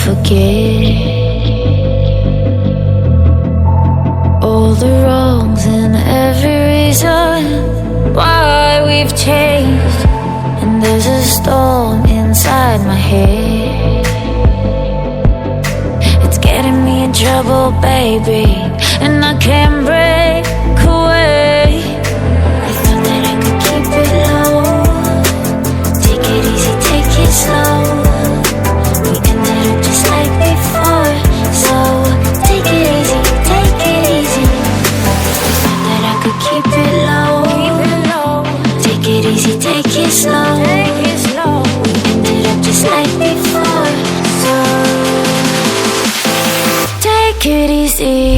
forget all the wrongs and every reason why we've changed. And there's a storm inside my head, it's getting me in trouble, baby, and I can't break away. I thought that I could keep it low, take it easy, take it slow. We ended up just like before, so take it easy, take it easy. I thought that I could keep it low, take it easy, take it slow. We ended up just like before, so take it easy.